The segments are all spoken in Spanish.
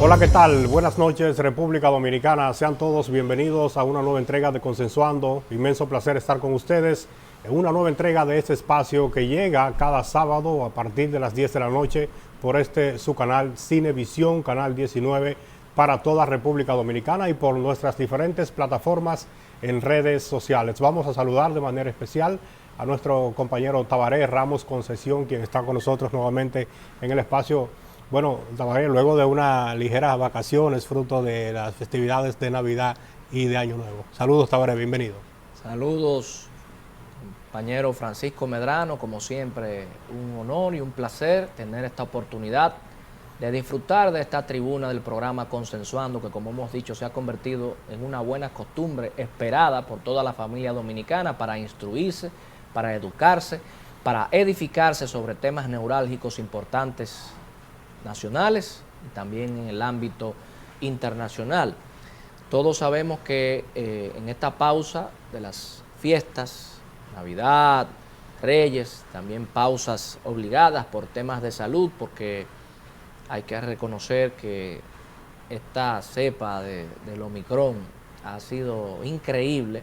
Hola, ¿qué tal? Buenas noches, República Dominicana. Sean todos bienvenidos a una nueva entrega de Consensuando. Inmenso placer estar con ustedes en una nueva entrega de este espacio que llega cada sábado a partir de las 10 de la noche por su canal Cinevisión, canal 19, para toda República Dominicana y por nuestras diferentes plataformas en redes sociales. Vamos a saludar de manera especial a nuestro compañero Tabaré Ramos Concesión, quien está con nosotros nuevamente en el espacio. Bueno, Tabaré, luego de unas ligeras vacaciones, fruto de las festividades de Navidad y de Año Nuevo. Saludos, Tabaré, bienvenido. Saludos, compañero Francisco Medrano, como siempre, un honor y un placer tener esta oportunidad de disfrutar de esta tribuna del programa Consensuando, que como hemos dicho se ha convertido en una buena costumbre esperada por toda la familia dominicana para instruirse, para educarse, para edificarse sobre temas neurálgicos importantes nacionales y también en el ámbito internacional. Todos sabemos que en esta pausa de las fiestas, Navidad, Reyes, también pausas obligadas por temas de salud, porque hay que reconocer que esta cepa del Omicron ha sido increíble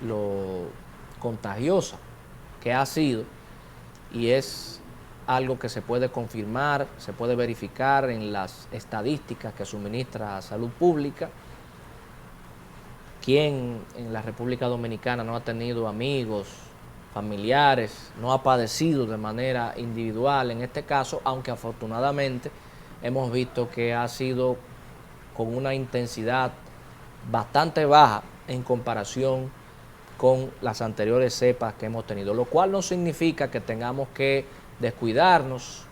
lo contagiosa que ha sido, y es algo que se puede confirmar, se puede verificar en las estadísticas que suministra Salud Pública. ¿Quién en la República Dominicana no ha tenido amigos, familiares, no ha padecido de manera individual en este caso, aunque afortunadamente hemos visto que ha sido con una intensidad bastante baja en comparación con las anteriores cepas que hemos tenido, lo cual no significa que tengamos que descuidarnos,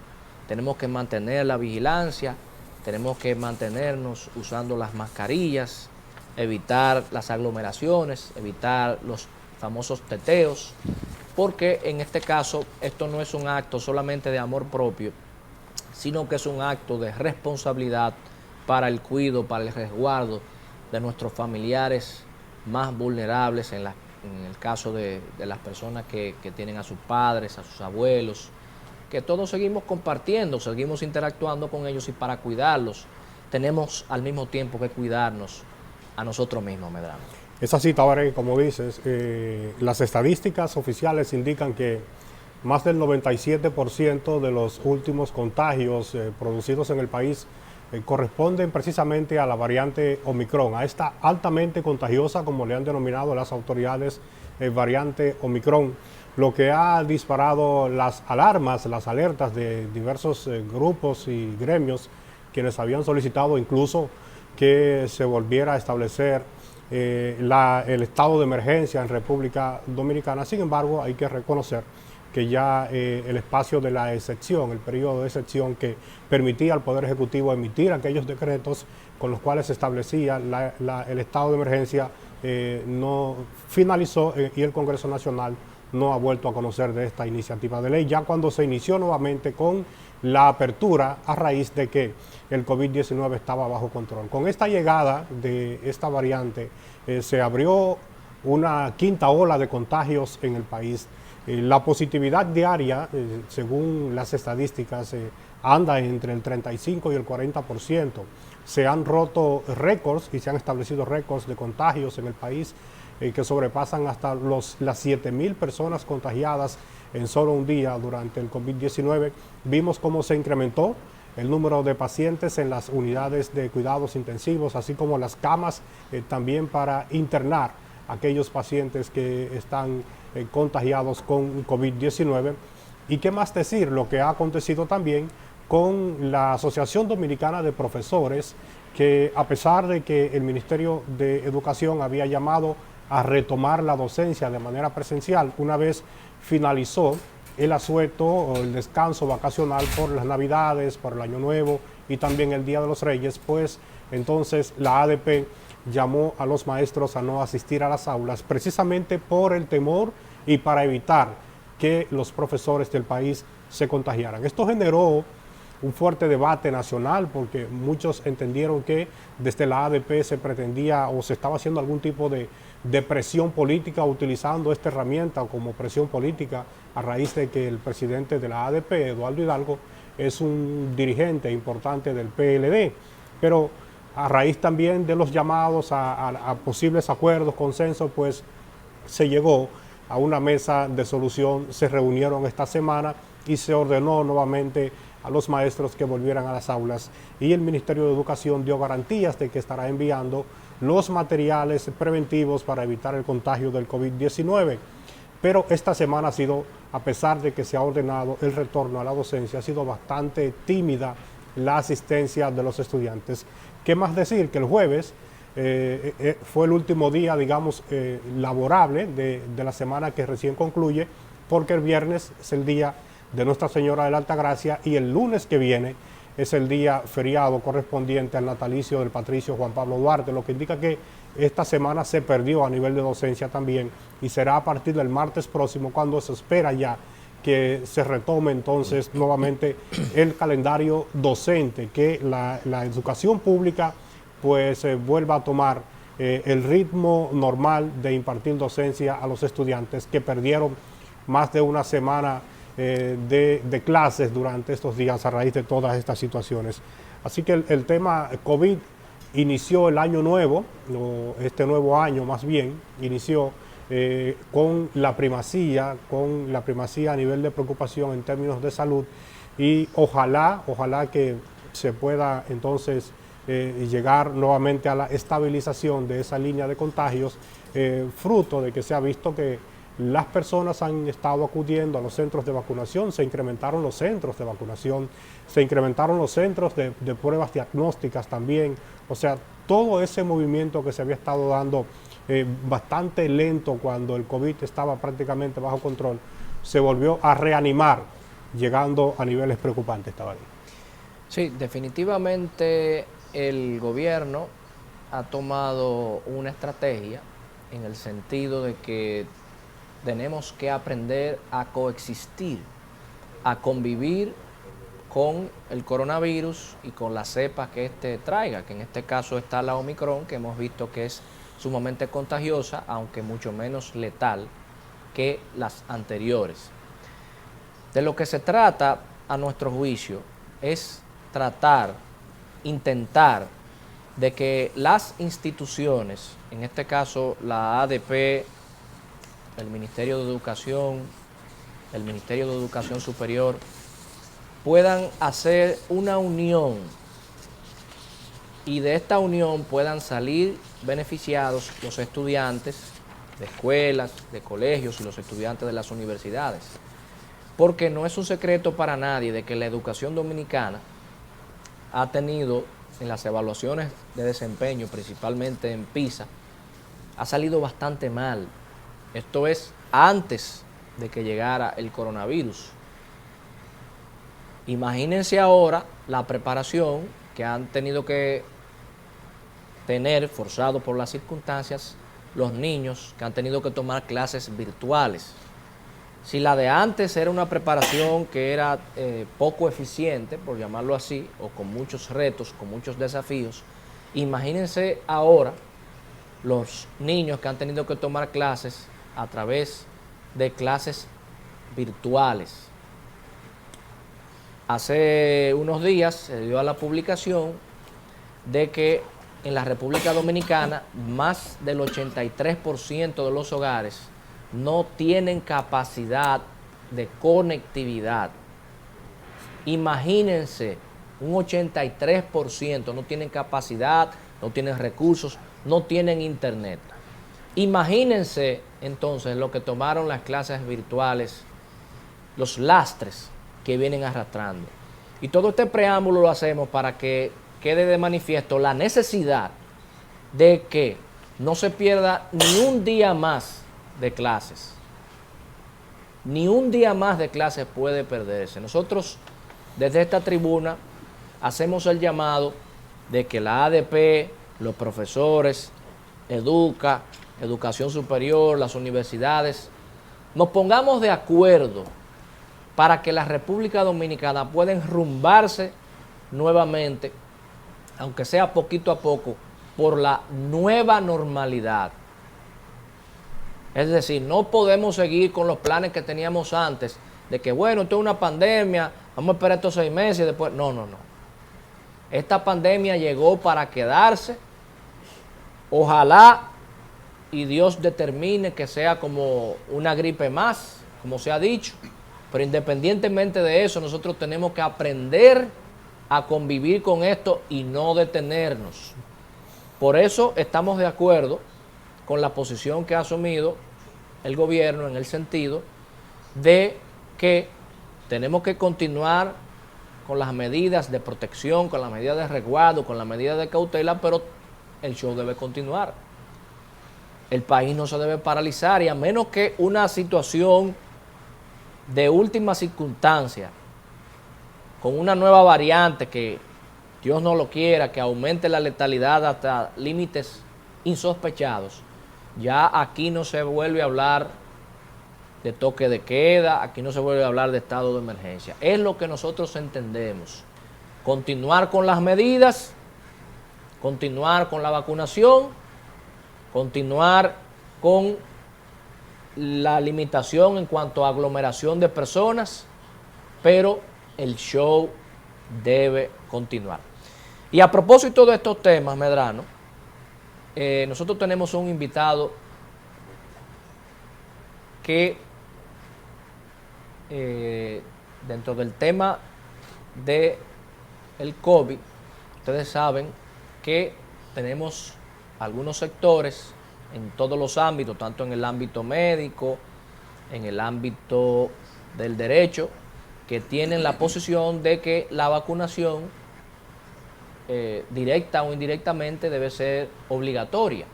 tenemos que mantener la vigilancia, tenemos que mantenernos usando las mascarillas, evitar las aglomeraciones, evitar los famosos teteos, porque en este caso esto no es un acto solamente de amor propio, sino que es un acto de responsabilidad para el cuidado, para el resguardo de nuestros familiares más vulnerables, en el caso de las personas que tienen a sus padres, a sus abuelos, que todos seguimos compartiendo, seguimos interactuando con ellos, y para cuidarlos tenemos al mismo tiempo que cuidarnos a nosotros mismos, Medrano. Es así, Tabaré, como dices, las estadísticas oficiales indican que más del 97% de los últimos contagios producidos en el país corresponden precisamente a la variante Omicron, a esta altamente contagiosa, como le han denominado las autoridades, variante Omicron, lo que ha disparado las alarmas, las alertas de diversos grupos y gremios, quienes habían solicitado incluso que se volviera a establecer el estado de emergencia en República Dominicana. Sin embargo, hay que reconocer que ya el espacio de la excepción, el periodo de excepción que permitía al Poder Ejecutivo emitir aquellos decretos con los cuales se establecía el estado de emergencia, no finalizó, y el Congreso Nacional no ha vuelto a conocer de esta iniciativa de ley, ya cuando se inició nuevamente con la apertura a raíz de que el COVID-19 estaba bajo control. Con esta llegada de esta variante se abrió una quinta ola de contagios en el país. La positividad diaria, según las estadísticas, anda entre el 35 y el 40%. Se han roto récords y se han establecido récords de contagios en el país que sobrepasan hasta las 7,000 personas contagiadas en solo un día durante el COVID-19. Vimos cómo se incrementó el número de pacientes en las unidades de cuidados intensivos, así como las camas también para internar a aquellos pacientes que están contagiados con COVID-19. Y qué más decir, lo que ha acontecido también con la Asociación Dominicana de Profesores, que a pesar de que el Ministerio de Educación había llamado a retomar la docencia de manera presencial una vez finalizó el asueto o el descanso vacacional por las Navidades, por el Año Nuevo y también el Día de los Reyes, pues entonces la ADP llamó a los maestros a no asistir a las aulas precisamente por el temor y para evitar que los profesores del país se contagiaran. Esto generó un fuerte debate nacional porque muchos entendieron que desde la ADP se pretendía o se estaba haciendo algún tipo de presión política utilizando esta herramienta como presión política a raíz de que el presidente de la ADP, Eduardo Hidalgo, es un dirigente importante del PLD, pero a raíz también de los llamados a posibles acuerdos, consensos, pues se llegó a una mesa de solución, se reunieron esta semana y se ordenó nuevamente a los maestros que volvieran a las aulas, y el Ministerio de Educación dio garantías de que estará enviando los materiales preventivos para evitar el contagio del COVID-19. Pero esta semana ha sido, a pesar de que se ha ordenado el retorno a la docencia, ha sido bastante tímida la asistencia de los estudiantes. ¿Qué más decir? Que el jueves fue el último día, digamos, laborable de la semana que recién concluye, porque el viernes es el día de Nuestra Señora de la Altagracia y el lunes que viene es el día feriado correspondiente al natalicio del patricio Juan Pablo Duarte, lo que indica que esta semana se perdió a nivel de docencia también, y será a partir del martes próximo cuando se espera ya que se retome entonces nuevamente el calendario docente, que la educación pública pues vuelva a tomar el ritmo normal de impartir docencia a los estudiantes que perdieron más de una semana de clases durante estos días a raíz de todas estas situaciones. Así que el tema COVID inició el año nuevo, o este nuevo año más bien, inició con la primacía a nivel de preocupación en términos de salud, y ojalá que se pueda entonces llegar nuevamente a la estabilización de esa línea de contagios, fruto de que se ha visto que las personas han estado acudiendo a los centros de vacunación, se incrementaron los centros de vacunación, se incrementaron los centros de pruebas diagnósticas también. O sea, todo ese movimiento que se había estado dando bastante lento cuando el COVID estaba prácticamente bajo control, se volvió a reanimar, llegando a niveles preocupantes, Tabaré. Sí, definitivamente el gobierno ha tomado una estrategia en el sentido de que tenemos que aprender a coexistir, a convivir con el coronavirus y con las cepas que este traiga, que en este caso está la Omicron, que hemos visto que es sumamente contagiosa, aunque mucho menos letal que las anteriores. De lo que se trata, a nuestro juicio, es intentar de que las instituciones, en este caso la ADP, el Ministerio de Educación, el Ministerio de Educación Superior, puedan hacer una unión y de esta unión puedan salir beneficiados los estudiantes de escuelas, de colegios y los estudiantes de las universidades. Porque no es un secreto para nadie de que la educación dominicana ha tenido en las evaluaciones de desempeño, principalmente en PISA, ha salido bastante mal. Esto es antes de que llegara el coronavirus. Imagínense ahora la preparación que han tenido que tener, forzado por las circunstancias, los niños que han tenido que tomar clases virtuales. Si la de antes era una preparación que era poco eficiente, por llamarlo así, o con muchos retos, con muchos desafíos, imagínense ahora los niños que han tenido que tomar clases a través de clases virtuales. Hace unos días se dio a la publicación de que en la República Dominicana más del 83% de los hogares no tienen capacidad de conectividad. Imagínense, un 83% no tienen capacidad, no tienen recursos, no tienen internet. Imagínense entonces lo que tomaron las clases virtuales, los lastres que vienen arrastrando. Y todo este preámbulo lo hacemos para que quede de manifiesto la necesidad de que no se pierda ni un día más de clases. Ni un día más de clases puede perderse. Nosotros desde esta tribuna hacemos el llamado de que la ADP, los profesores, Educación Superior, las universidades, nos pongamos de acuerdo para que la República Dominicana pueda enrumbarse nuevamente, aunque sea poquito a poco, por la nueva normalidad. Es decir, no podemos seguir con los planes que teníamos antes, de que bueno, esto es una pandemia, Vamos a esperar estos 6 meses y después... No. Esta pandemia llegó para quedarse. Ojalá y Dios determine que sea como una gripe más, como se ha dicho. Pero independientemente de eso, nosotros tenemos que aprender a convivir con esto y no detenernos. Por eso estamos de acuerdo con la posición que ha asumido el gobierno en el sentido de que tenemos que continuar con las medidas de protección, con las medidas de resguardo, con las medidas de cautela, pero el show debe continuar. El país no se debe paralizar y a menos que una situación de última circunstancia, con una nueva variante que Dios no lo quiera, que aumente la letalidad hasta límites insospechados, ya aquí no se vuelve a hablar de toque de queda, aquí no se vuelve a hablar de estado de emergencia. Es lo que nosotros entendemos. Continuar con las medidas, continuar con la vacunación, continuar con la limitación en cuanto a aglomeración de personas, pero el show debe continuar. Y a propósito de estos temas, Medrano, nosotros tenemos un invitado que dentro del tema de el COVID, ustedes saben que tenemos algunos sectores en todos los ámbitos, tanto en el ámbito médico, en el ámbito del derecho, que tienen la posición de que la vacunación, directa o indirectamente, debe ser obligatoria.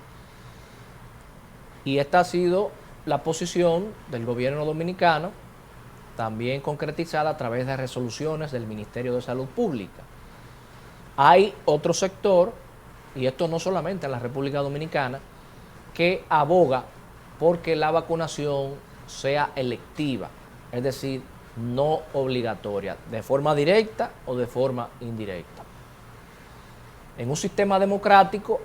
Y esta ha sido la posición del gobierno dominicano, también concretizada a través de resoluciones del Ministerio de Salud Pública. Hay otro sector, y esto no solamente en la República Dominicana, que aboga porque la vacunación sea electiva, es decir, no obligatoria, de forma directa o de forma indirecta. En un sistema democrático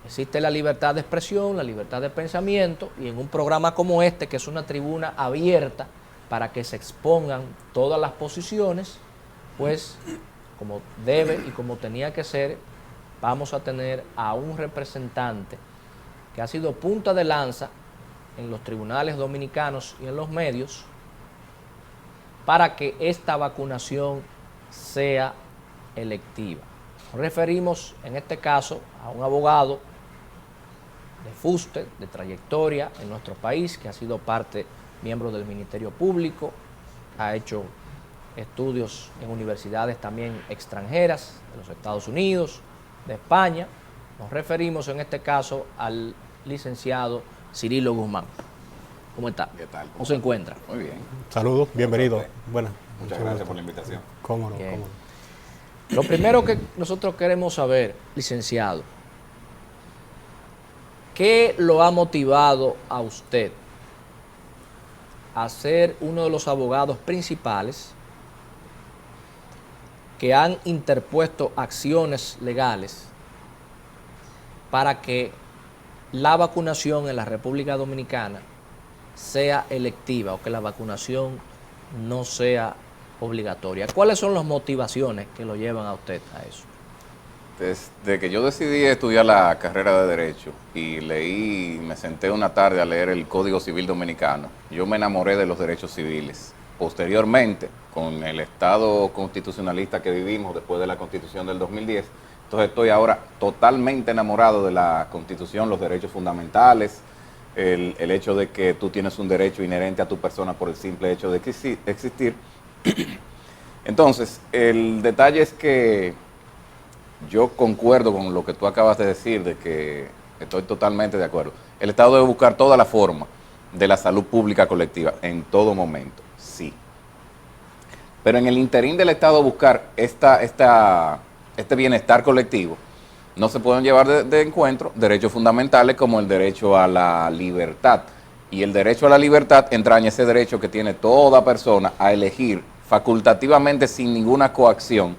existe la libertad de expresión, la libertad de pensamiento, y en un programa como este, que es una tribuna abierta para que se expongan todas las posiciones, pues como debe y como tenía que ser, vamos a tener a un representante que ha sido punta de lanza en los tribunales dominicanos y en los medios para que esta vacunación sea electiva. Nos referimos en este caso a un abogado de fuste, de trayectoria en nuestro país, que ha sido miembro del Ministerio Público, ha hecho estudios en universidades también extranjeras, de los Estados Unidos, de España. Nos referimos en este caso al licenciado Cirilo Guzmán. ¿Cómo está? ¿Qué tal? ¿Cómo se encuentra? Muy bien. Saludos, bienvenido. Buenas. Muchas gracias por la invitación. Cómo no, Bien. cómo no. Lo primero que nosotros queremos saber, licenciado, ¿qué lo ha motivado a usted a ser uno de los abogados principales que han interpuesto acciones legales para que la vacunación en la República Dominicana sea electiva o que la vacunación no sea obligatoria? ¿Cuáles son las motivaciones que lo llevan a usted a eso? Desde que yo decidí estudiar la carrera de Derecho y me senté una tarde a leer el Código Civil Dominicano, yo me enamoré de los derechos civiles. Posteriormente, con el Estado constitucionalista que vivimos después de la Constitución del 2010, entonces estoy ahora totalmente enamorado de la Constitución, los derechos fundamentales, el hecho de que tú tienes un derecho inherente a tu persona por el simple hecho de existir. Entonces, el detalle es que yo concuerdo con lo que tú acabas de decir, de que estoy totalmente de acuerdo. El Estado debe buscar toda la forma de la salud pública colectiva en todo momento, sí. Pero en el interín del Estado buscar este bienestar colectivo, no se pueden llevar de encuentro derechos fundamentales como el derecho a la libertad. Y el derecho a la libertad entraña ese derecho que tiene toda persona a elegir facultativamente, sin ninguna coacción,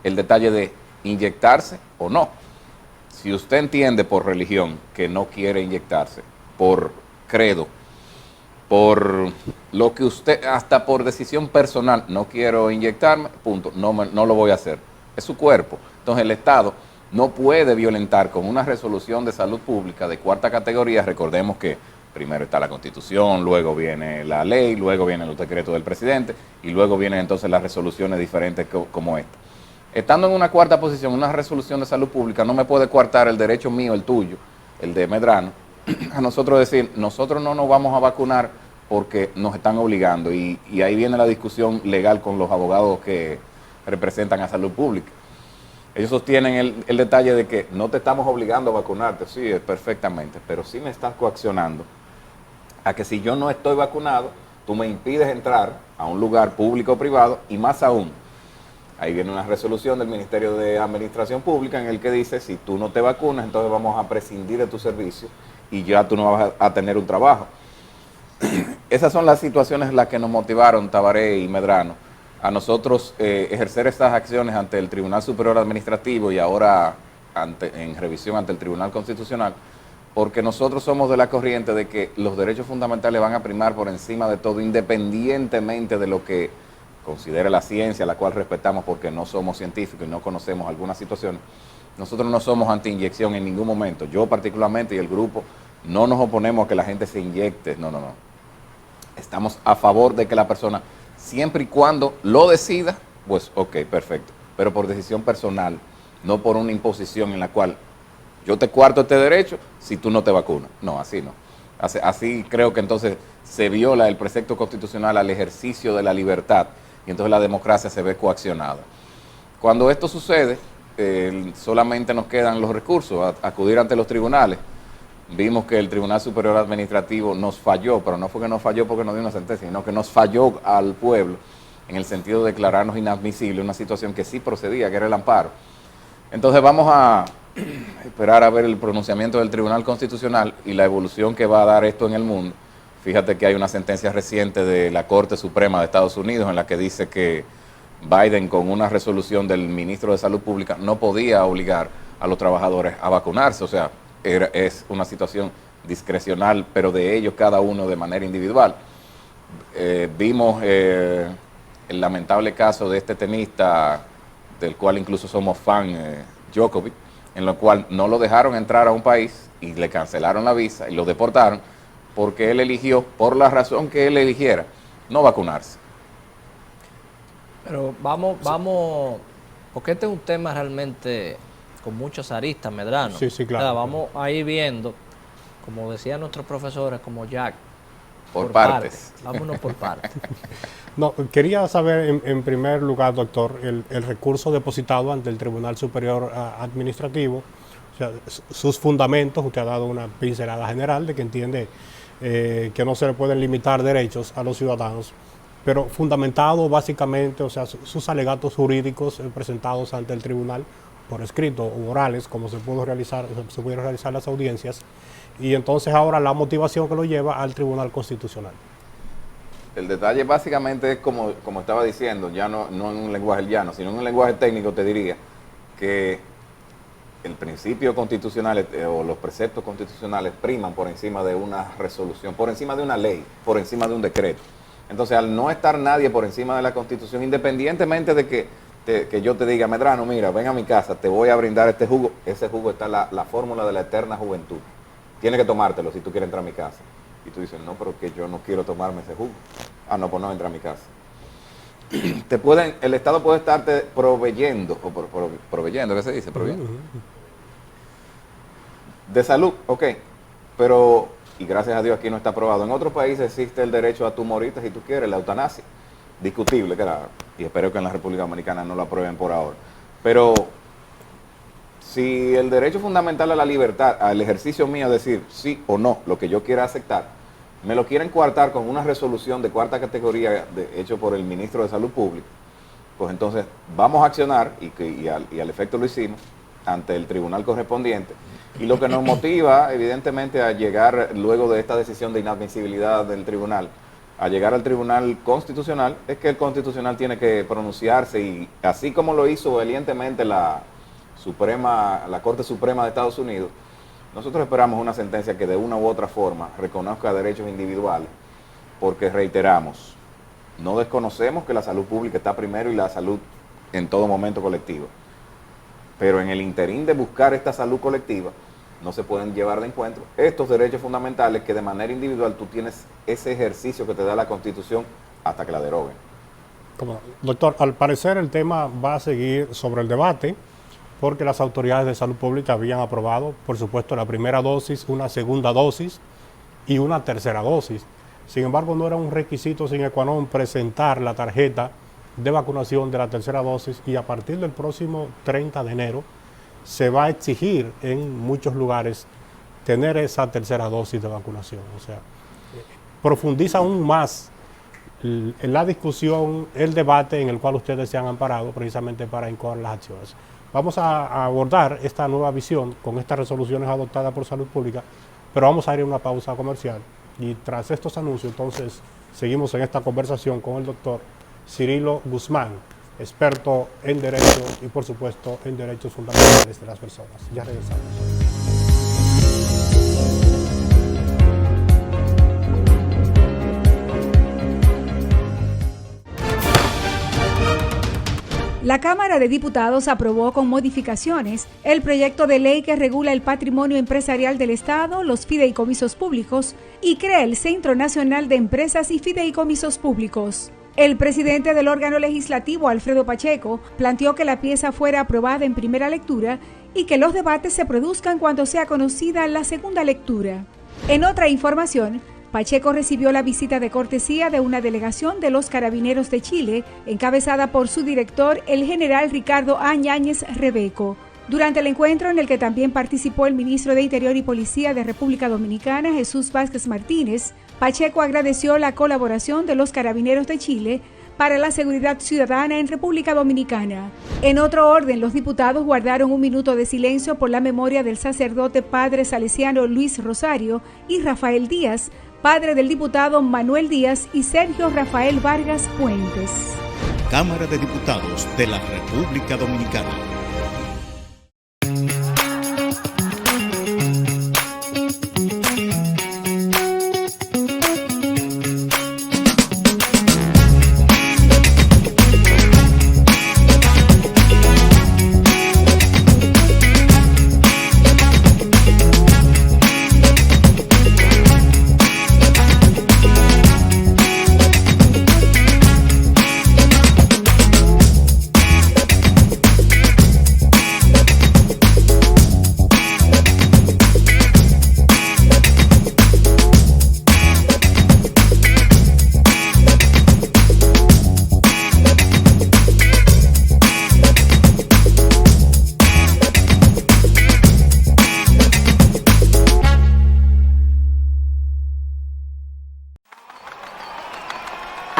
el detalle de inyectarse o no. Si usted entiende por religión que no quiere inyectarse, por credo, por lo que usted, hasta por decisión personal, no quiero inyectarme, punto, no lo voy a hacer. Es su cuerpo. Entonces el Estado no puede violentar con una resolución de salud pública de cuarta categoría. Recordemos que primero está la Constitución, luego viene la ley, luego vienen los decretos del presidente y luego vienen entonces las resoluciones diferentes como esta. Estando en una cuarta posición, una resolución de salud pública no me puede coartar el derecho mío, el tuyo, el de Medrano, a nosotros decir, nosotros no nos vamos a vacunar porque nos están obligando. Y ahí viene la discusión legal con los abogados que representan a salud pública. Ellos sostienen el detalle de que no te estamos obligando a vacunarte, sí, perfectamente, pero sí me estás coaccionando a que si yo no estoy vacunado, tú me impides entrar a un lugar público o privado, y más aún, ahí viene una resolución del Ministerio de Administración Pública en el que dice, si tú no te vacunas, entonces vamos a prescindir de tu servicio y ya tú no vas a tener un trabajo. Esas son las situaciones las que nos motivaron, Tabaré y Medrano, a nosotros ejercer estas acciones ante el Tribunal Superior Administrativo y ahora en revisión ante el Tribunal Constitucional, porque nosotros somos de la corriente de que los derechos fundamentales van a primar por encima de todo, independientemente de lo que considere la ciencia, la cual respetamos porque no somos científicos y no conocemos algunas situaciones. Nosotros no somos anti-inyección en ningún momento. Yo particularmente y el grupo no nos oponemos a que la gente se inyecte, no. Estamos a favor de que la persona, siempre y cuando lo decida, pues ok, perfecto, pero por decisión personal, no por una imposición en la cual yo te cuarto este derecho si tú no te vacunas. No, así no. Así creo que entonces se viola el precepto constitucional al ejercicio de la libertad y entonces la democracia se ve coaccionada. Cuando esto sucede, solamente nos quedan los recursos, acudir ante los tribunales. Vimos que el Tribunal Superior Administrativo nos falló, pero no fue que nos falló porque nos dio una sentencia, sino que nos falló al pueblo en el sentido de declararnos inadmisible una situación que sí procedía, que era el amparo. Entonces vamos a esperar a ver el pronunciamiento del Tribunal Constitucional y la evolución que va a dar esto en el mundo. Fíjate que hay una sentencia reciente de la Corte Suprema de Estados Unidos en la que dice que Biden, con una resolución del ministro de Salud Pública, no podía obligar a los trabajadores a vacunarse. O sea, es una situación discrecional, pero de ellos cada uno de manera individual. Vimos el lamentable caso de este tenista, del cual incluso somos fan, Djokovic, en lo cual no lo dejaron entrar a un país y le cancelaron la visa y lo deportaron porque él eligió, por la razón que él eligiera, no vacunarse. Pero vamos, porque este es un tema realmente con muchas aristas, Medrano. Sí, claro. O sea, vamos a ir viendo, como decían nuestros profesores, como Jack. Por partes. Vámonos por partes. No, quería saber en primer lugar, doctor, el recurso depositado ante el Tribunal Superior Administrativo, o sea, sus fundamentos. Usted ha dado una pincelada general de que entiende que no se le pueden limitar derechos a los ciudadanos, pero fundamentado básicamente, o sea, sus alegatos jurídicos presentados ante el tribunal por escrito o orales, como se pudieron realizar las audiencias, y entonces ahora la motivación que lo lleva al Tribunal Constitucional. El detalle básicamente es como estaba diciendo, ya no en un lenguaje llano, sino en un lenguaje técnico. Te diría que el principio constitucional o los preceptos constitucionales priman por encima de una resolución, por encima de una ley, por encima de un decreto. Entonces, al no estar nadie por encima de la Constitución, independientemente de que yo te diga, Medrano, mira, ven a mi casa, te voy a brindar este jugo, ese jugo está la fórmula de la eterna juventud. Tienes que tomártelo si tú quieres entrar a mi casa. Y tú dices, no, pero que yo no quiero tomarme ese jugo. Ah, no, pues no entra a mi casa. El Estado puede estarte proveyendo, proveyendo, ¿qué se dice? Proveyendo. De salud, ok, pero, y gracias a Dios aquí no está aprobado. En otros países existe el derecho a tu morirte si tú quieres, la eutanasia. Discutible, claro, y espero que en la República Dominicana no lo aprueben por ahora. Pero si el derecho fundamental a la libertad, al ejercicio mío, decir sí o no, lo que yo quiera aceptar, me lo quieren coartar con una resolución de cuarta categoría hecho por el ministro de Salud Pública, pues entonces vamos a accionar, y al efecto lo hicimos, ante el tribunal correspondiente. Y lo que nos motiva, evidentemente, a llegar, luego de esta decisión de inadmisibilidad del tribunal, a llegar al Tribunal Constitucional, es que el Constitucional tiene que pronunciarse, y así como lo hizo valientemente la Corte Suprema de Estados Unidos, nosotros esperamos una sentencia que de una u otra forma reconozca derechos individuales porque reiteramos, no desconocemos que la salud pública está primero y la salud en todo momento colectiva. Pero en el interín de buscar esta salud colectiva, no se pueden llevar de encuentro estos derechos fundamentales que de manera individual tú tienes ese ejercicio que te da la Constitución hasta que la deroguen. Doctor, al parecer el tema va a seguir sobre el debate porque las autoridades de salud pública habían aprobado, por supuesto, la primera dosis, una segunda dosis y una tercera dosis. Sin embargo, no era un requisito sine qua non presentar la tarjeta de vacunación de la tercera dosis y a partir del próximo 30 de enero se va a exigir en muchos lugares tener esa tercera dosis de vacunación. O sea, profundiza aún más en la discusión, el debate en el cual ustedes se han amparado precisamente para incoar las acciones. Vamos a abordar esta nueva visión con estas resoluciones adoptadas por Salud Pública, pero vamos a ir a una pausa comercial y tras estos anuncios entonces seguimos en esta conversación con el doctor Cirilo Guzmán, experto en Derecho y por supuesto en Derechos Fundamentales de las Personas. Ya regresamos. La Cámara de Diputados aprobó con modificaciones el proyecto de ley que regula el patrimonio empresarial del Estado, los fideicomisos públicos y crea el Centro Nacional de Empresas y Fideicomisos Públicos. El presidente del órgano legislativo, Alfredo Pacheco, planteó que la pieza fuera aprobada en primera lectura y que los debates se produzcan cuando sea conocida la segunda lectura. En otra información, Pacheco recibió la visita de cortesía de una delegación de los Carabineros de Chile, encabezada por su director, el general Ricardo A. Yáñez Rebeco. Durante el encuentro, en el que también participó el ministro de Interior y Policía de República Dominicana, Jesús Vázquez Martínez, Pacheco agradeció la colaboración de los Carabineros de Chile para la seguridad ciudadana en República Dominicana. En otro orden, los diputados guardaron un minuto de silencio por la memoria del sacerdote padre salesiano Luis Rosario y Rafael Díaz, padre del diputado Manuel Díaz y Sergio Rafael Vargas Puentes. Cámara de Diputados de la República Dominicana.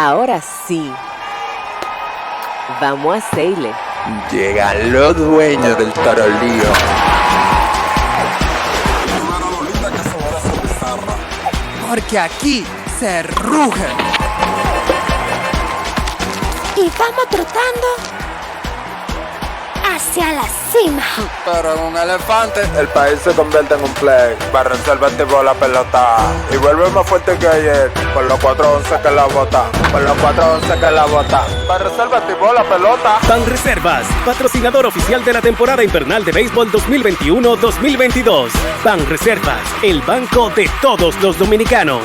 Ahora sí, vamos a hacerle. Llegan los dueños del tarolío. Porque aquí se ruge. Y vamos trotando hacia la cima. Pero en un elefante el país se convierte en un play. Para resolver la pelota y vuelve más fuerte que ayer. Por los 4-11 que la bota. Por los 4-11 que la bota. Para resolver la pelota. Banreservas, patrocinador oficial de la temporada invernal de béisbol 2021-2022. Banreservas, el banco de todos los dominicanos.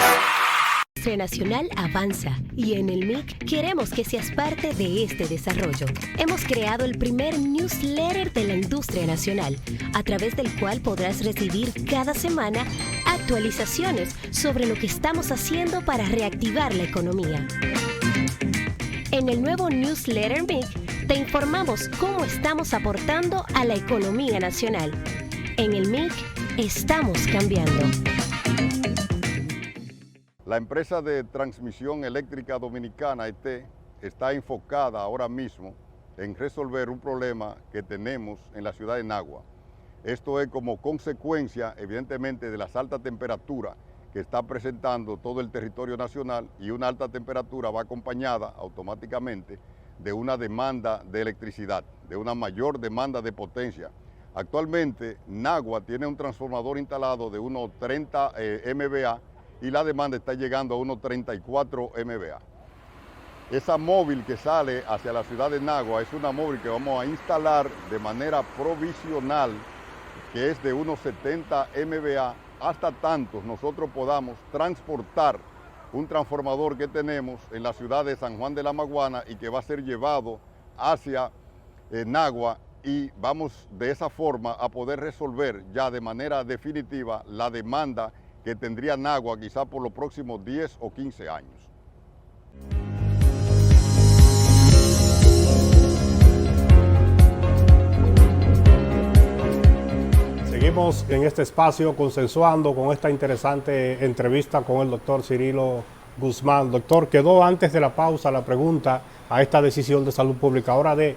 La industria nacional avanza y en el MIC queremos que seas parte de este desarrollo. Hemos creado el primer newsletter de la industria nacional, a través del cual podrás recibir cada semana actualizaciones sobre lo que estamos haciendo para reactivar la economía. En el nuevo newsletter MIC te informamos cómo estamos aportando a la economía nacional. En el MIC estamos cambiando. La empresa de transmisión eléctrica dominicana, ET, está enfocada ahora mismo en resolver un problema que tenemos en la ciudad de Nagua. Esto es como consecuencia, evidentemente, de las altas temperaturas que está presentando todo el territorio nacional, y una alta temperatura va acompañada automáticamente de una demanda de electricidad, de una mayor demanda de potencia. Actualmente, Nagua tiene un transformador instalado de unos 30 MVA y la demanda está llegando a unos 34 MVA. Esa móvil que sale hacia la ciudad de Nagua es una móvil que vamos a instalar de manera provisional, que es de unos 70 MVA, hasta tantos nosotros podamos transportar un transformador que tenemos en la ciudad de San Juan de la Maguana y que va a ser llevado hacia Nagua, y vamos de esa forma a poder resolver ya de manera definitiva la demanda que tendría Nagua quizá por los próximos 10 o 15 años. Seguimos en este espacio consensuando con esta interesante entrevista con el doctor Cirilo Guzmán. Doctor, quedó antes de la pausa la pregunta a esta decisión de salud pública, ahora de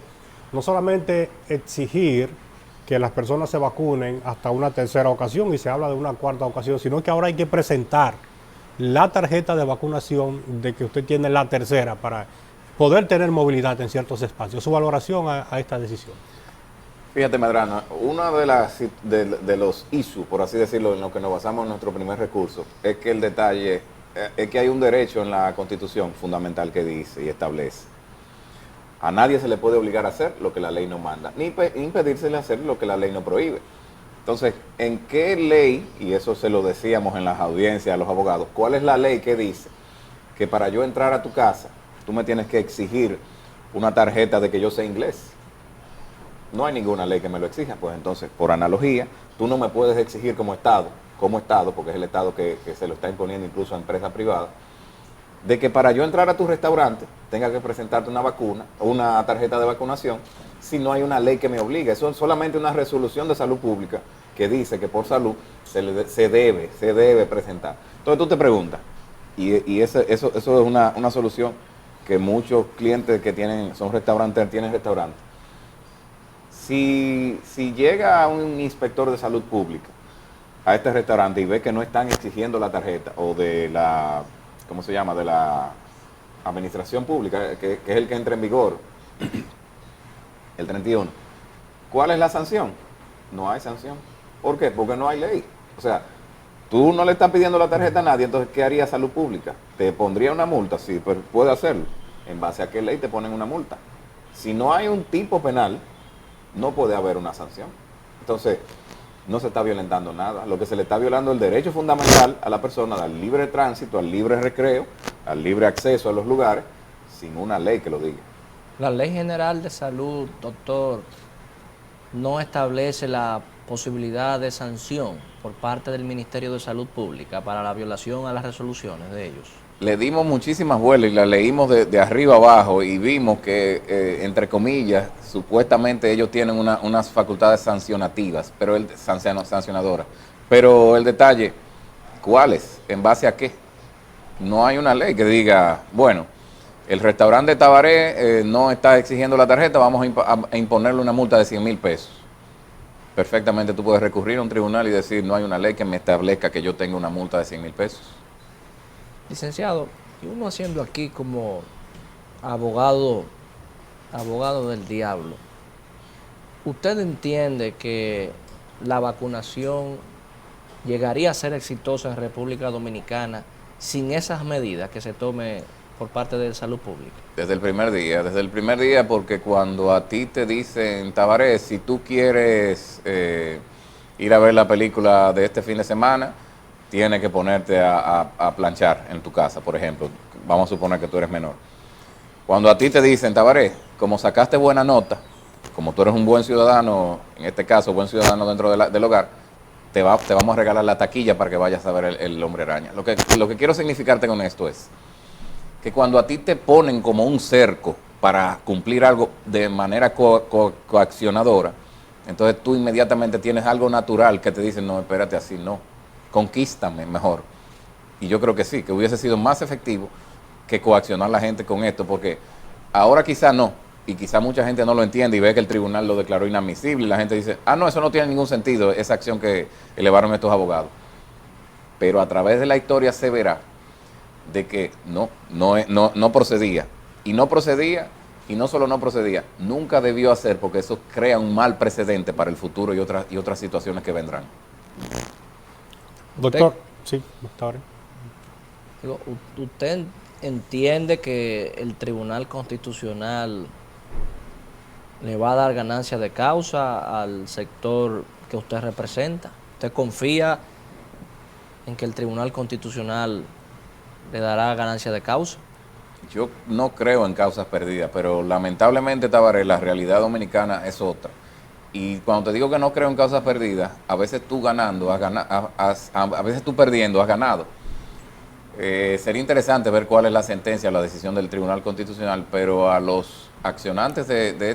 no solamente exigir que las personas se vacunen hasta una tercera ocasión, y se habla de una cuarta ocasión, sino que ahora hay que presentar la tarjeta de vacunación de que usted tiene la tercera para poder tener movilidad en ciertos espacios. Su valoración a esta decisión. Fíjate, Medrano, uno de los issues, por así decirlo, en lo que nos basamos en nuestro primer recurso, es que el detalle es que hay un derecho en la Constitución fundamental que dice y establece: a nadie se le puede obligar a hacer lo que la ley no manda, ni impedírsele hacer lo que la ley no prohíbe. Entonces, ¿en qué ley, y eso se lo decíamos en las audiencias a los abogados, cuál es la ley que dice que para yo entrar a tu casa, tú me tienes que exigir una tarjeta de que yo sé inglés? No hay ninguna ley que me lo exija. Pues entonces, por analogía, tú no me puedes exigir como Estado, porque es el Estado que se lo está imponiendo incluso a empresas privadas, de que para yo entrar a tu restaurante tenga que presentarte una vacuna o una tarjeta de vacunación, si no hay una ley que me obligue. Eso es solamente una resolución de salud pública que dice que por salud se debe presentar. Entonces tú te preguntas, y eso es una solución que muchos clientes que son restaurantes tienen restaurantes. Si llega un inspector de salud pública a este restaurante y ve que no están exigiendo la tarjeta, o de la, ¿cómo se llama?, de la administración pública, que es el que entra en vigor el 31, ¿cuál es la sanción? No hay sanción. ¿Por qué? Porque no hay ley. O sea, tú no le estás pidiendo la tarjeta a nadie, entonces ¿qué haría salud pública? ¿Te pondría una multa? Sí, pero puede hacerlo. ¿En base a qué ley te ponen una multa? Si no hay un tipo penal, no puede haber una sanción. Entonces, no se está violentando nada. Lo que se le está violando es el derecho fundamental a la persona al libre tránsito, al libre recreo, al libre acceso a los lugares, sin una ley que lo diga. La Ley General de Salud, doctor, no establece la posibilidad de sanción por parte del Ministerio de Salud Pública para la violación a las resoluciones de ellos. Le dimos muchísimas vueltas y la leímos de arriba abajo y vimos que, entre comillas, supuestamente ellos tienen unas facultades sancionativas, sancionadoras. Pero el detalle, ¿cuáles? ¿En base a qué? No hay una ley que diga, bueno, el restaurante Tabaré no está exigiendo la tarjeta, vamos a imponerle una multa de 100,000 pesos. Perfectamente tú puedes recurrir a un tribunal y decir, no hay una ley que me establezca que yo tenga una multa de 100,000 pesos. Licenciado, y uno haciendo aquí como abogado del diablo, ¿usted entiende que la vacunación llegaría a ser exitosa en República Dominicana sin esas medidas que se tome por parte de Salud Pública? Desde el primer día, porque cuando a ti te dicen, Tabaré, si tú quieres ir a ver la película de este fin de semana, tienes que ponerte a planchar en tu casa, por ejemplo. Vamos a suponer que tú eres menor. Cuando a ti te dicen, Tabaré, como sacaste buena nota, como tú eres un buen ciudadano, en este caso, buen ciudadano dentro del hogar, te vamos a regalar la taquilla para que vayas a ver el Hombre Araña. Lo que quiero significarte con esto es que cuando a ti te ponen como un cerco para cumplir algo de manera coaccionadora, entonces tú inmediatamente tienes algo natural que te dice, no, espérate, así no. Conquístame mejor. Y yo creo que sí, que hubiese sido más efectivo que coaccionar a la gente con esto, porque ahora quizá no, y quizá mucha gente no lo entiende y ve que el tribunal lo declaró inadmisible y la gente dice, no, eso no tiene ningún sentido, esa acción que elevaron estos abogados. Pero a través de la historia se verá de que no procedía, y no solo no procedía, nunca debió hacer, porque eso crea un mal precedente para el futuro y otras situaciones que vendrán. Doctor, sí, está bien. Digo, ¿usted entiende que el Tribunal Constitucional le va a dar ganancia de causa al sector que usted representa? ¿Usted confía en que el Tribunal Constitucional le dará ganancia de causa? Yo no creo en causas perdidas, pero lamentablemente, Tabaré, la realidad dominicana es otra. Y cuando te digo que no creo en causas perdidas, a veces tú ganando, a veces tú perdiendo, has ganado. Sería interesante ver cuál es la sentencia, la decisión del Tribunal Constitucional, pero a los accionantes de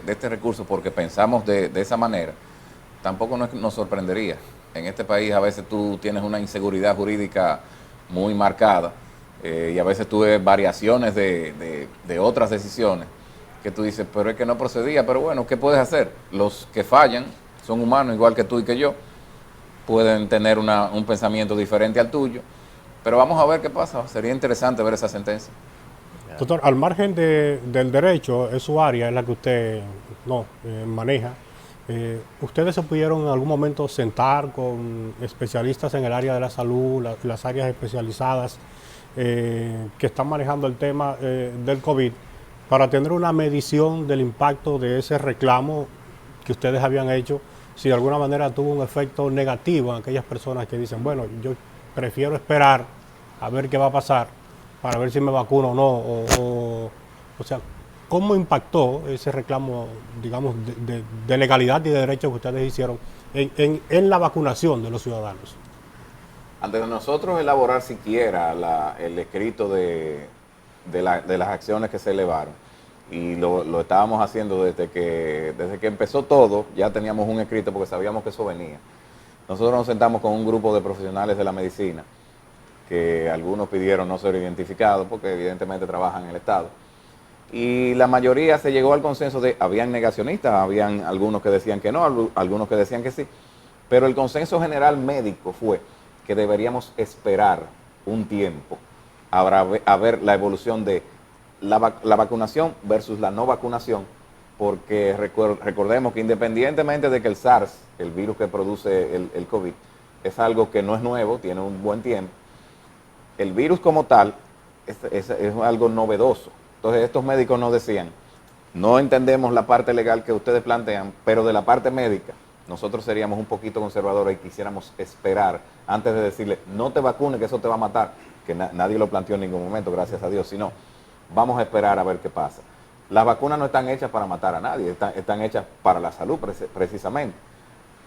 este recurso, porque pensamos de esa manera, tampoco nos sorprendería. En este país a veces tú tienes una inseguridad jurídica muy marcada y a veces tú ves variaciones de otras decisiones que tú dices, pero es que no procedía, pero bueno, ¿qué puedes hacer? Los que fallan son humanos igual que tú y que yo, pueden tener un pensamiento diferente al tuyo, pero vamos a ver qué pasa. Sería interesante ver esa sentencia. Doctor, al margen del derecho, es su área, es la que usted maneja. ¿Ustedes se pudieron en algún momento sentar con especialistas en el área de la salud, las áreas especializadas que están manejando el tema del COVID, para tener una medición del impacto de ese reclamo que ustedes habían hecho, si de alguna manera tuvo un efecto negativo en aquellas personas que dicen, bueno, yo prefiero esperar a ver qué va a pasar para ver si me vacuno o no? O sea, ¿cómo impactó ese reclamo, digamos, de legalidad y de derechos que ustedes hicieron en la vacunación de los ciudadanos? Antes de nosotros elaborar siquiera el escrito de las acciones que se elevaron, y lo estábamos haciendo desde que empezó todo, ya teníamos un escrito porque sabíamos que eso venía. Nosotros nos sentamos con un grupo de profesionales de la medicina, que algunos pidieron no ser identificados porque evidentemente trabajan en el Estado, y la mayoría se llegó al consenso habían negacionistas, habían algunos que decían que no, algunos que decían que sí, pero el consenso general médico fue que deberíamos esperar un tiempo a ver la evolución de la vacunación versus la no vacunación, porque recordemos que independientemente de que el SARS, el virus que produce el COVID, es algo que no es nuevo, tiene un buen tiempo, el virus como tal es algo novedoso. Entonces estos médicos nos decían, no entendemos la parte legal que ustedes plantean, pero de la parte médica, nosotros seríamos un poquito conservadores y quisiéramos esperar antes de decirle, no te vacunes que eso te va a matar, que nadie lo planteó en ningún momento, gracias a Dios, sino vamos a esperar a ver qué pasa. Las vacunas no están hechas para matar a nadie, están hechas para la salud precisamente.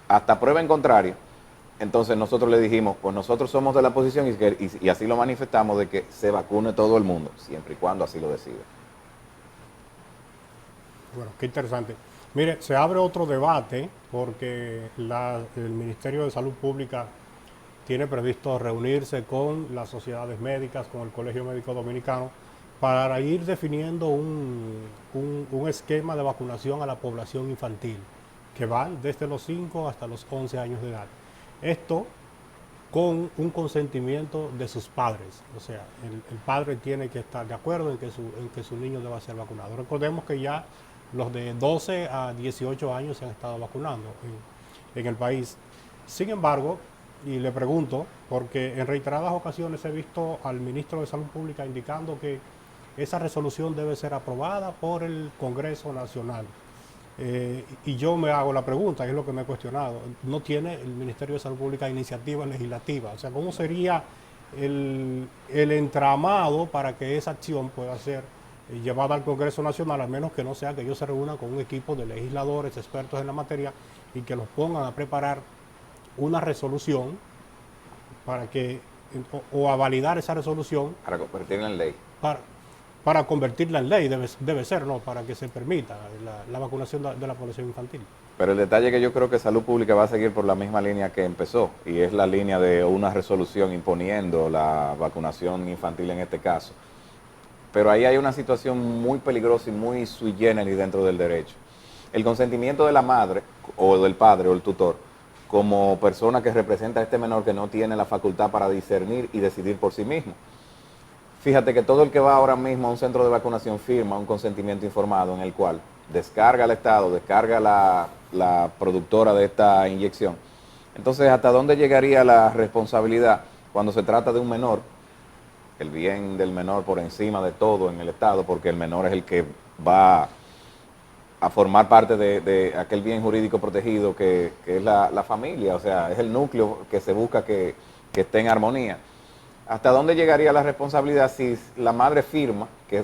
Hasta prueba en contrario, entonces nosotros le dijimos, pues nosotros somos de la posición y así lo manifestamos de que se vacune todo el mundo, siempre y cuando así lo decida. Bueno, qué interesante. Mire, se abre otro debate porque el Ministerio de Salud Pública tiene previsto reunirse con las sociedades médicas, con el Colegio Médico Dominicano, para ir definiendo un esquema de vacunación a la población infantil, que va desde los 5 hasta los 11 años de edad. Esto con un consentimiento de sus padres, o sea, el padre tiene que estar de acuerdo en que su niño deba ser vacunado. Recordemos que ya los de 12 a 18 años se han estado vacunando en el país. Sin embargo, y le pregunto, porque en reiteradas ocasiones he visto al ministro de Salud Pública indicando que esa resolución debe ser aprobada por el Congreso Nacional. Y yo me hago la pregunta, es lo que me he cuestionado, ¿no tiene el Ministerio de Salud Pública iniciativa legislativa? O sea, ¿cómo sería el entramado para que esa acción pueda ser llevada al Congreso Nacional, al menos que no sea que ellos se reúnan con un equipo de legisladores, expertos en la materia, y que los pongan a preparar una resolución para que, o a validar esa resolución? Para convertirla en ley. Para convertirla en ley, debe ser, ¿no? Para que se permita la vacunación de la población infantil. Pero el detalle que yo creo que Salud Pública va a seguir por la misma línea que empezó, y es la línea de una resolución imponiendo la vacunación infantil en este caso. Pero ahí hay una situación muy peligrosa y muy sui generis dentro del derecho. El consentimiento de la madre, o del padre, o el tutor, como persona que representa a este menor que no tiene la facultad para discernir y decidir por sí mismo. Fíjate que todo el que va ahora mismo a un centro de vacunación firma un consentimiento informado en el cual descarga al Estado, descarga la productora de esta inyección. Entonces, ¿hasta dónde llegaría la responsabilidad cuando se trata de un menor el bien del menor por encima de todo en el Estado, porque el menor es el que va a formar parte de aquel bien jurídico protegido que es la familia, o sea, es el núcleo que se busca que esté en armonía. ¿Hasta dónde llegaría la responsabilidad si la madre firma que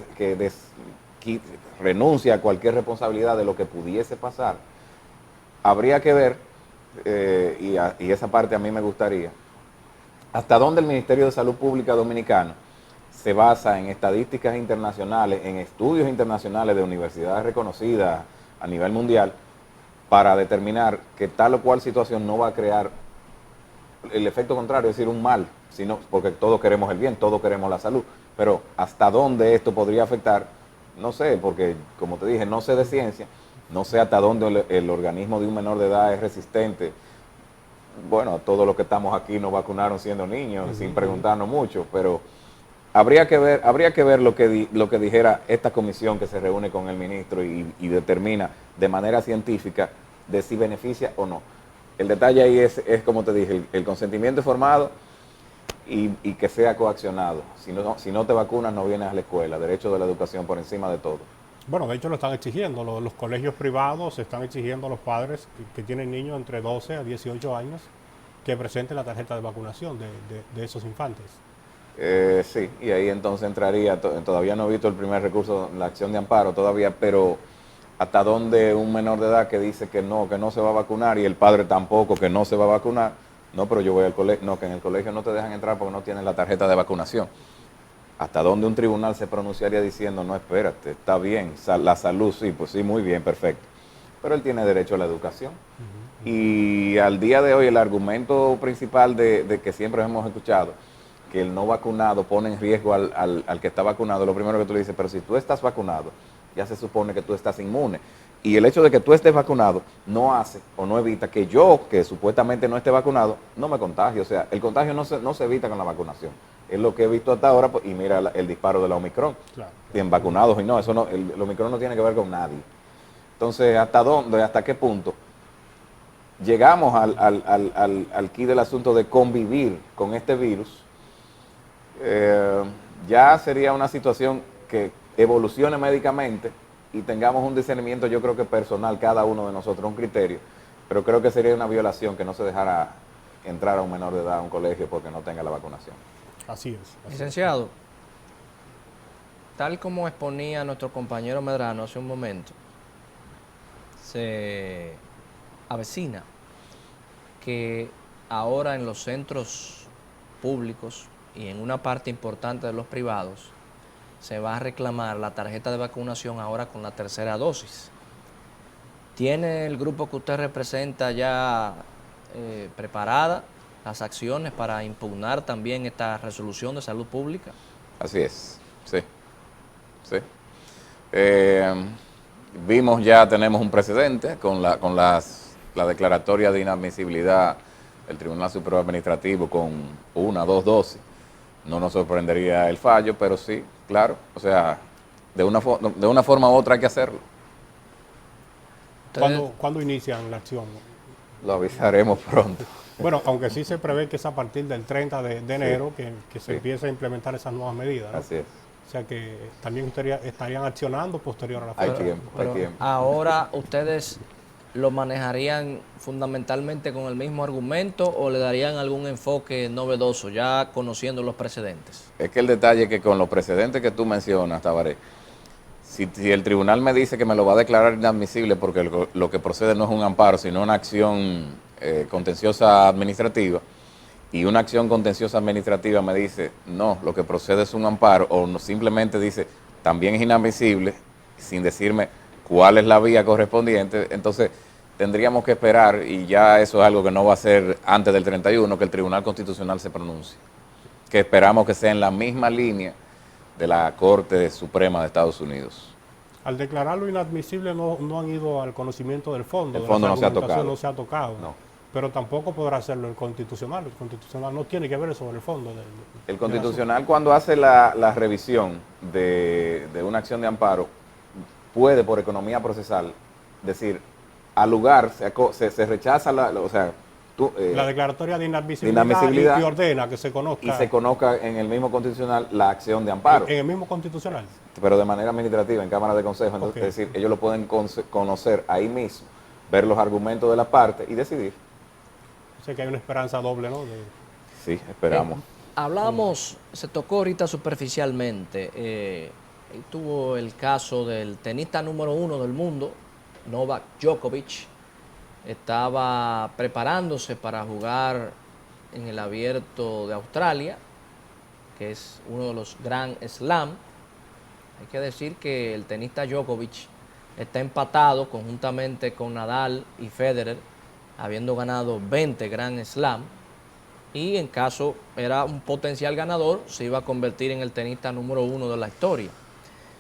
renuncia a cualquier responsabilidad de lo que pudiese pasar? Habría que ver, y esa parte a mí me gustaría, hasta dónde el Ministerio de Salud Pública Dominicano se basa en estadísticas internacionales, en estudios internacionales de universidades reconocidas a nivel mundial, para determinar que tal o cual situación no va a crear el efecto contrario, es decir, un mal, sino porque todos queremos el bien, todos queremos la salud, pero hasta dónde esto podría afectar, no sé, porque como te dije, no sé de ciencia, no sé hasta dónde el organismo de un menor de edad es resistente. Bueno, todos los que estamos aquí nos vacunaron siendo niños, sin preguntarnos mucho, pero habría que ver lo que dijera esta comisión que se reúne con el ministro y determina de manera científica de si beneficia o no. El detalle ahí es como te dije, el consentimiento informado y que sea coaccionado. Si no te vacunas, no vienes a la escuela. Derecho de la educación por encima de todo. Bueno, de hecho lo están exigiendo. Los colegios privados están exigiendo a los padres que tienen niños entre 12 a 18 años que presenten la tarjeta de vacunación de esos infantes. Sí, y ahí entonces entraría, todavía no he visto el primer recurso, la acción de amparo todavía, pero hasta dónde un menor de edad que dice que no se va a vacunar y el padre tampoco, que no se va a vacunar, no, pero yo voy al colegio, no, que en el colegio no te dejan entrar porque no tienes la tarjeta de vacunación. Hasta dónde un tribunal se pronunciaría diciendo, no, espérate, está bien, la salud, sí, pues sí, muy bien, perfecto, pero él tiene derecho a la educación. Y al día de hoy el argumento principal de que siempre hemos escuchado, que el no vacunado pone en riesgo al que está vacunado, lo primero que tú le dices, pero si tú estás vacunado, ya se supone que tú estás inmune. Y el hecho de que tú estés vacunado no hace o no evita que yo, que supuestamente no esté vacunado, no me contagie. O sea, el contagio no se evita con la vacunación. Es lo que he visto hasta ahora, y mira el disparo de la Omicron. Claro. En vacunados y no, eso no, el Omicron no tiene que ver con nadie. Entonces, ¿hasta qué punto llegamos al quid del asunto de convivir con este virus? Ya sería una situación que evolucione médicamente y tengamos un discernimiento, yo creo que personal, cada uno de nosotros, un criterio, pero creo que sería una violación que no se dejara entrar a un menor de edad a un colegio porque no tenga la vacunación. Así es. Licenciado, tal como exponía nuestro compañero Medrano hace un momento, se avecina que ahora en los centros públicos y en una parte importante de los privados se va a reclamar la tarjeta de vacunación ahora con la tercera dosis. ¿Tiene el grupo que usted representa ya preparada las acciones para impugnar también esta resolución de salud pública? Así es, sí. Tenemos un precedente con la declaratoria de inadmisibilidad del Tribunal Superior Administrativo con 1 o 2 dosis. No nos sorprendería el fallo, pero sí, claro, o sea, de una forma u otra hay que hacerlo. ¿Cuándo inician la acción? Lo avisaremos pronto. Bueno, aunque sí se prevé que es a partir del 30 de enero que se empiece a implementar esas nuevas medidas, ¿no? Así es. O sea que también estarían accionando posterior a la fecha. Hay tiempo. Ahora ustedes lo manejarían fundamentalmente con el mismo argumento o le darían algún enfoque novedoso, ya conociendo los precedentes. Es que el detalle es que con los precedentes que tú mencionas, Tabaré, si el tribunal me dice que me lo va a declarar inadmisible porque lo que procede no es un amparo, sino una acción contenciosa administrativa, y una acción contenciosa administrativa me dice, no, lo que procede es un amparo, o no, simplemente dice, también es inadmisible, sin decirme cuál es la vía correspondiente, entonces tendríamos que esperar, y ya eso es algo que no va a ser antes del 31, que el Tribunal Constitucional se pronuncie, que esperamos que sea en la misma línea de la Corte Suprema de Estados Unidos. Al declararlo inadmisible no han ido al conocimiento del fondo. El fondo no se ha tocado. No se ha tocado. No. Pero tampoco podrá hacerlo el Constitucional. El Constitucional no tiene que ver sobre el fondo. El Constitucional, cuando hace la revisión de una acción de amparo, puede, por economía procesal, decir, al lugar se rechaza, o sea, la declaratoria de inadmisibilidad y que ordena que se conozca. Y se conozca en el mismo constitucional la acción de amparo. En el mismo constitucional. Pero de manera administrativa, en Cámara de Consejo. Entonces, es decir, ellos lo pueden conocer ahí mismo, ver los argumentos de la parte y decidir. Sé que hay una esperanza doble, ¿no? Sí, esperamos. Hablábamos, se tocó ahorita superficialmente, tuvo el caso del tenista número 1 del mundo, Novak Djokovic. Estaba preparándose para jugar en el Abierto de Australia, que es uno de los Grand Slam. Hay que decir que el tenista Djokovic está empatado conjuntamente con Nadal y Federer, habiendo ganado 20 Grand Slam, y en caso era un potencial ganador, se iba a convertir en el tenista número 1 de la historia.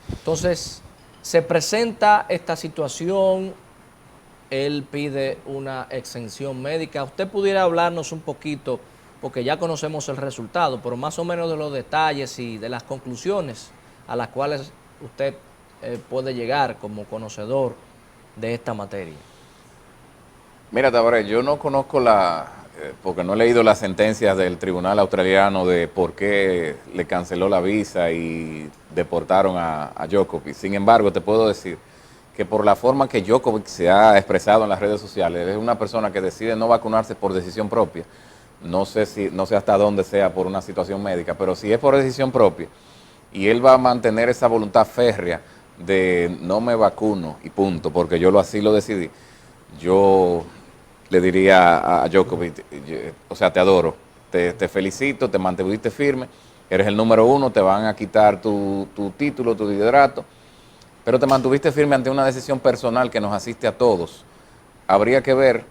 Entonces, se presenta esta situación, él pide una exención médica. ¿Usted pudiera hablarnos un poquito, porque ya conocemos el resultado, pero más o menos de los detalles y de las conclusiones a las cuales usted puede llegar como conocedor de esta materia? Mira, Tabaré, yo no conozco porque no he leído las sentencias del tribunal australiano de por qué le canceló la visa y deportaron a Djokovic. Sin embargo, te puedo decir que por la forma que Djokovic se ha expresado en las redes sociales, es una persona que decide no vacunarse por decisión propia. No sé hasta dónde sea por una situación médica, pero si es por decisión propia y él va a mantener esa voluntad férrea de no me vacuno y punto, porque yo así lo decidí, yo le diría a Djokovic, o sea, te adoro, te felicito, te mantuviste firme, eres el número 1, te van a quitar tu título, tu liderato, pero te mantuviste firme ante una decisión personal que nos asiste a todos. Habría que ver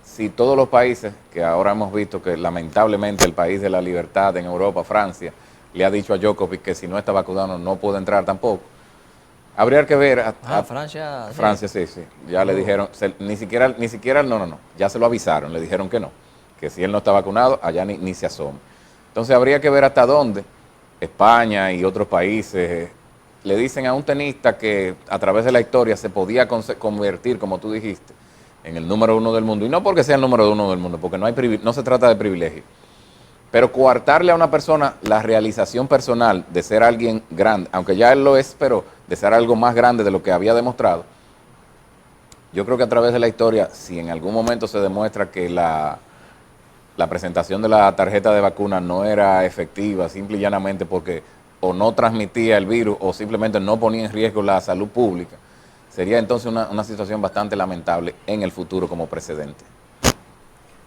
si todos los países, que ahora hemos visto que lamentablemente el país de la libertad en Europa, Francia, le ha dicho a Djokovic que si no está vacunado no puede entrar tampoco. Habría que ver Francia. Francia, sí. Ya le dijeron, ni siquiera, ya se lo avisaron, le dijeron que si él no está vacunado, allá ni se asome. Entonces habría que ver hasta dónde España y otros países le dicen a un tenista que a través de la historia se podía convertir, como tú dijiste, en el número 1 del mundo. Y no porque sea el número 1 del mundo, porque no se trata de privilegio. Pero coartarle a una persona la realización personal de ser alguien grande, aunque ya él lo es, pero de ser algo más grande de lo que había demostrado, yo creo que a través de la historia, si en algún momento se demuestra que la presentación de la tarjeta de vacuna no era efectiva, simple y llanamente porque o no transmitía el virus o simplemente no ponía en riesgo la salud pública, sería entonces una situación bastante lamentable en el futuro como precedente.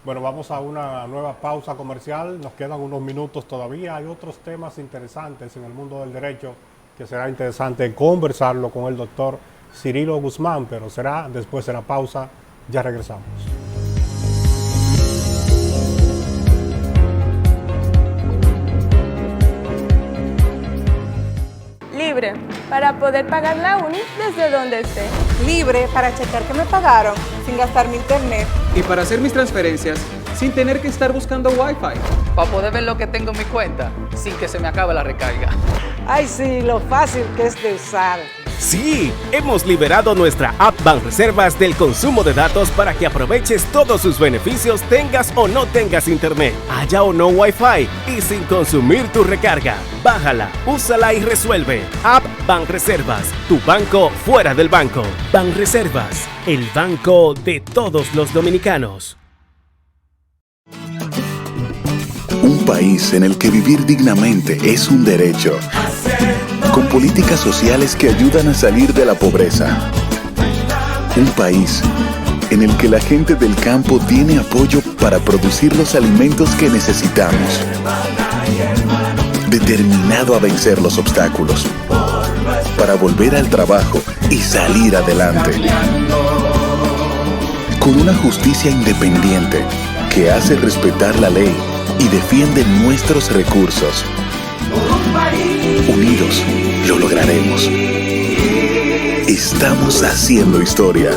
Bueno, vamos a una nueva pausa comercial, nos quedan unos minutos todavía, hay otros temas interesantes en el mundo del derecho que será interesante conversarlo con el doctor Cirilo Guzmán, pero será después de la pausa, ya regresamos. Libre, para poder pagar la uni desde donde esté. Libre para checar que me pagaron sin gastar mi internet. Y para hacer mis transferencias sin tener que estar buscando Wi-Fi. Para poder ver lo que tengo en mi cuenta sin que se me acabe la recarga. Ay, sí, lo fácil que es de usar. Sí, hemos liberado nuestra app Banreservas del consumo de datos para que aproveches todos sus beneficios, tengas o no tengas internet, haya o no Wi-Fi y sin consumir tu recarga. Bájala, úsala y resuelve. App Banreservas, tu banco fuera del banco. Banreservas, el banco de todos los dominicanos. Un país en el que vivir dignamente es un derecho, con políticas sociales que ayudan a salir de la pobreza. Un país en el que la gente del campo tiene apoyo para producir los alimentos que necesitamos. Determinado a vencer los obstáculos, para volver al trabajo y salir adelante. Con una justicia independiente que hace respetar la ley y defiende nuestros recursos. Unidos lo lograremos. Estamos haciendo historia.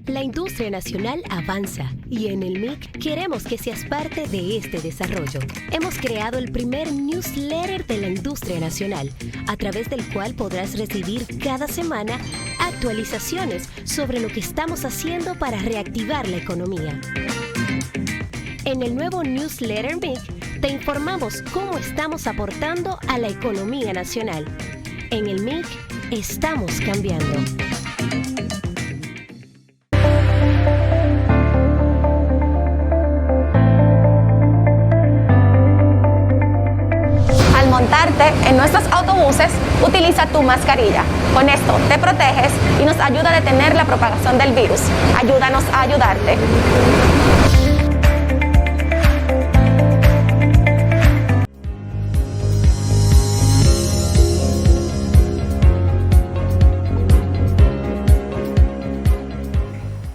La industria industria nacional avanza y en el MIC queremos que seas parte de este desarrollo. Hemos creado el primer newsletter de la industria nacional, a través del cual podrás recibir cada semana actualizaciones sobre lo que estamos haciendo para reactivar la economía. En el nuevo newsletter MIC te informamos cómo estamos aportando a la economía nacional. En el MIC estamos cambiando. Al montarte en nuestros autobuses, utiliza tu mascarilla. Con esto te proteges y nos ayuda a detener la propagación del virus. Ayúdanos a ayudarte.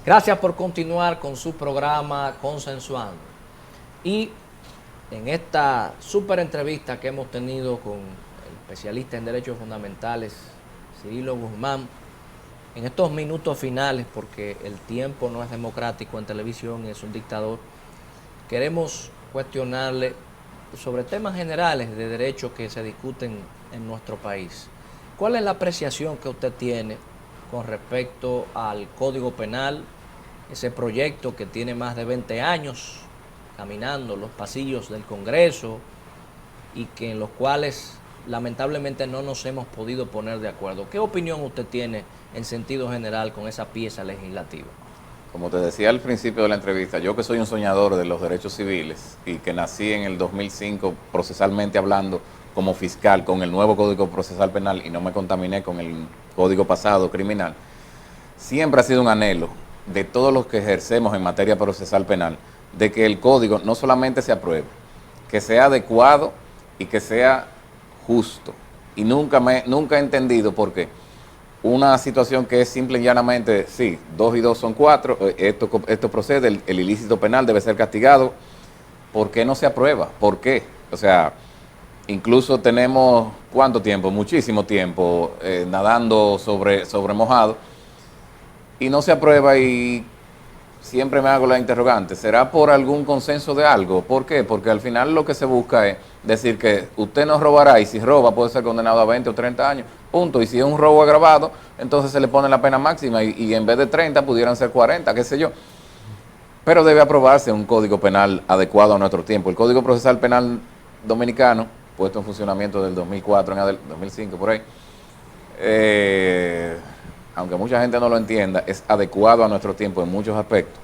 Gracias por continuar con su programa Consensuando. Y en esta súper entrevista que hemos tenido con el especialista en derechos fundamentales, Cirilo Guzmán, en estos minutos finales, porque el tiempo no es democrático en televisión y es un dictador, queremos cuestionarle sobre temas generales de derechos que se discuten en nuestro país. ¿Cuál es la apreciación que usted tiene con respecto al Código Penal, ese proyecto que tiene más de 20 años caminando los pasillos del Congreso y que en los cuales lamentablemente no nos hemos podido poner de acuerdo? ¿Qué opinión usted tiene en sentido general con esa pieza legislativa? Como te decía al principio de la entrevista, yo que soy un soñador de los derechos civiles y que nací en el 2005 procesalmente hablando como fiscal con el nuevo Código Procesal Penal y no me contaminé con el código pasado criminal, siempre ha sido un anhelo de todos los que ejercemos en materia procesal penal, de que el código no solamente se apruebe, que sea adecuado y que sea justo. Y nunca he entendido por qué una situación que es simple y llanamente, sí, 2 y 2 son 4, esto procede, el ilícito penal debe ser castigado. ¿Por qué no se aprueba? ¿Por qué? O sea, incluso tenemos, ¿cuánto tiempo? Muchísimo tiempo nadando sobre mojado y no se aprueba, y siempre me hago la interrogante, ¿será por algún consenso de algo? ¿Por qué? Porque al final lo que se busca es decir que usted no robará y si roba puede ser condenado a 20 o 30 años, punto. Y si es un robo agravado, entonces se le pone la pena máxima y en vez de 30 pudieran ser 40, qué sé yo. Pero debe aprobarse un código penal adecuado a nuestro tiempo. El Código Procesal Penal Dominicano, puesto en funcionamiento del 2004, 2005, por ahí, aunque mucha gente no lo entienda, es adecuado a nuestro tiempo en muchos aspectos.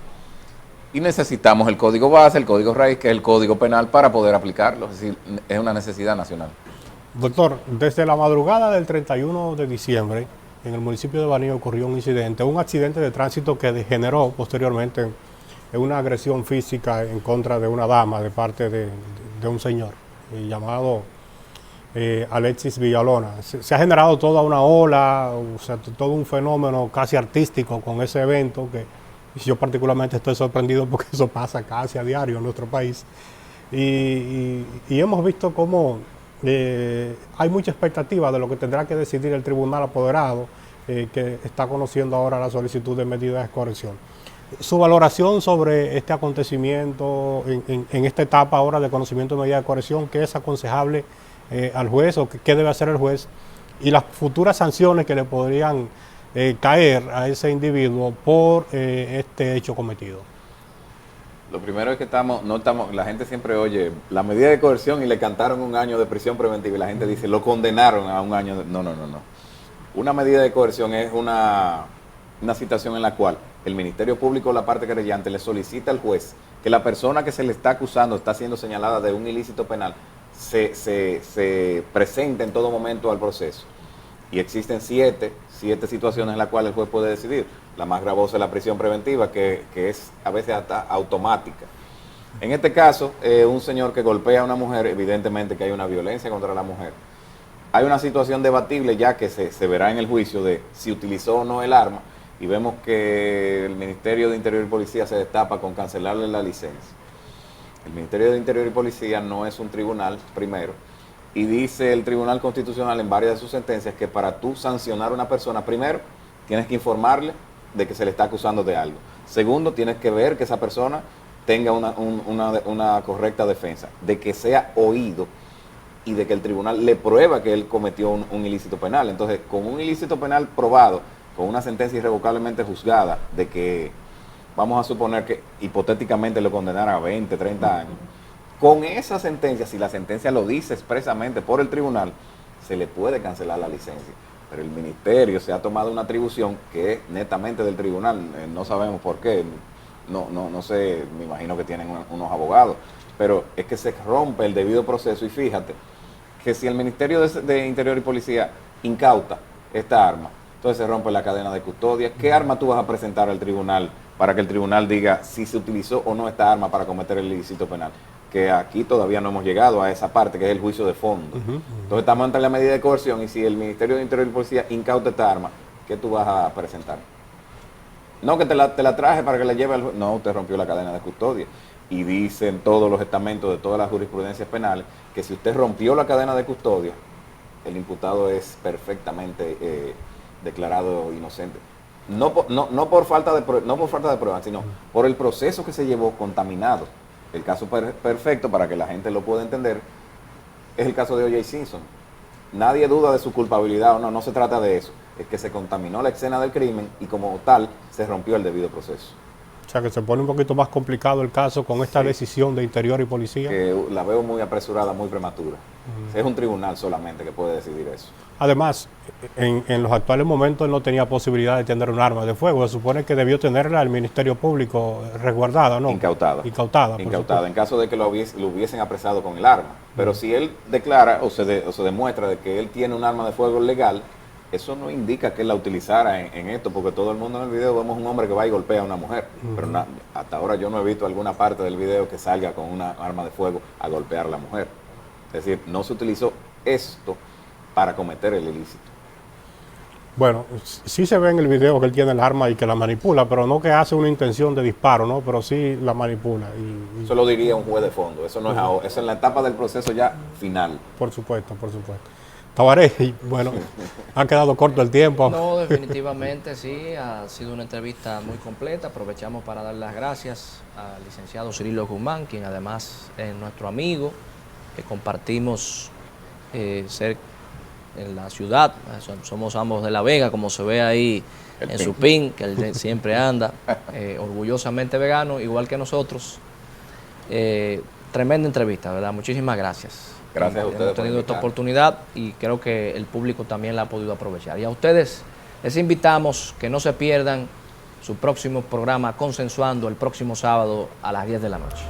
Y necesitamos el código base, el código raíz, que es el código penal, para poder aplicarlo. Es decir, es una necesidad nacional. Doctor, desde la madrugada del 31 de diciembre, en el municipio de Baní ocurrió un accidente de tránsito que degeneró posteriormente en una agresión física en contra de una dama de parte de un señor llamado Alexis Villalona. Se ha generado toda una ola, o sea, todo un fenómeno casi artístico con ese evento, que yo particularmente estoy sorprendido porque eso pasa casi a diario en nuestro país. Y hemos visto cómo hay mucha expectativa de lo que tendrá que decidir el tribunal apoderado, que está conociendo ahora la solicitud de medida de corrección. Su valoración sobre este acontecimiento en esta etapa ahora de conocimiento de medida de corrección, ¿qué es aconsejable al juez o qué debe hacer el juez, y las futuras sanciones que le podrían caer a ese individuo por este hecho cometido? Lo primero es que la gente siempre oye la medida de coerción y le cantaron 1 año de prisión preventiva y la gente dice lo condenaron a 1 año. No. Una medida de coerción es una situación en la cual el Ministerio Público, la parte querellante, le solicita al juez que la persona que se le está acusando, está siendo señalada de un ilícito penal, se presente en todo momento al proceso. Y existen siete situaciones en las cuales el juez puede decidir. La más gravosa es la prisión preventiva, que es a veces hasta automática. En este caso, un señor que golpea a una mujer, evidentemente que hay una violencia contra la mujer. Hay una situación debatible ya que se verá en el juicio de si utilizó o no el arma, y vemos que el Ministerio de Interior y Policía se destapa con cancelarle la licencia. El Ministerio de Interior y Policía no es un tribunal, primero, y dice el Tribunal Constitucional en varias de sus sentencias que para tú sancionar a una persona, primero tienes que informarle de que se le está acusando de algo. Segundo, tienes que ver que esa persona tenga una correcta defensa, de que sea oído y de que el tribunal le prueba que él cometió un ilícito penal. Entonces, con un ilícito penal probado, con una sentencia irrevocablemente juzgada, de que vamos a suponer que hipotéticamente lo condenara a 20, 30 años, con esa sentencia, si la sentencia lo dice expresamente por el tribunal, se le puede cancelar la licencia. Pero el ministerio se ha tomado una atribución que es netamente del tribunal, no sabemos por qué, no sé, me imagino que tienen unos abogados, pero es que se rompe el debido proceso. Y fíjate que si el Ministerio de Interior y Policía incauta esta arma, entonces se rompe la cadena de custodia. ¿Qué arma tú vas a presentar al tribunal para que el tribunal diga si se utilizó o no esta arma para cometer el ilícito penal? Que aquí todavía no hemos llegado a esa parte, que es el juicio de fondo. Entonces estamos ante la medida de coerción, y si el Ministerio de Interior y Policía incauta esta arma, ¿qué tú vas a presentar? No, que te la traje para que la lleve al juez. No, usted rompió la cadena de custodia. Y dicen todos los estamentos de todas las jurisprudencias penales que si usted rompió la cadena de custodia, el imputado es perfectamente declarado inocente. No por falta de pruebas, sino por el proceso que se llevó contaminado. El caso perfecto, para que la gente lo pueda entender, es el caso de O.J. Simpson. Nadie duda de su culpabilidad o no, no se trata de eso. Es que se contaminó la escena del crimen y como tal se rompió el debido proceso. O sea que se pone un poquito más complicado el caso con esta decisión de Interior y Policía. Que la veo muy apresurada, muy prematura. Es un tribunal solamente que puede decidir eso. Además, en los actuales momentos él no tenía posibilidad de tener un arma de fuego. Se supone que debió tenerla el Ministerio Público resguardada, ¿no? Incautada. Incautada, en caso de que lo hubiesen apresado con el arma. Pero si él declara o se demuestra de que él tiene un arma de fuego legal, eso no indica que él la utilizara en esto, porque todo el mundo en el video vemos un hombre que va y golpea a una mujer. Pero hasta ahora yo no he visto alguna parte del video que salga con una arma de fuego a golpear a la mujer. Es decir, no se utilizó esto para cometer el ilícito. Bueno, sí se ve en el video que él tiene el arma y que la manipula, pero no que hace una intención de disparo, ¿no? Pero sí la manipula. Eso lo diría un juez de fondo, eso no es ahora, eso es en la etapa del proceso ya final. Por supuesto, por supuesto. Tabaré, bueno, ha quedado corto el tiempo. No, definitivamente sí, ha sido una entrevista muy completa. Aprovechamos para dar las gracias al licenciado Cirilo Guzmán, quien además es nuestro amigo, que compartimos ser en la ciudad, somos ambos de La Vega, como se ve ahí en su pin, que él siempre anda orgullosamente vegano, igual que nosotros. Tremenda entrevista, ¿verdad? Muchísimas gracias. Gracias a ustedes. Hemos tenido esta oportunidad y creo que el público también la ha podido aprovechar. Y a ustedes les invitamos que no se pierdan su próximo programa Consensuando el próximo sábado a las 10 de la noche.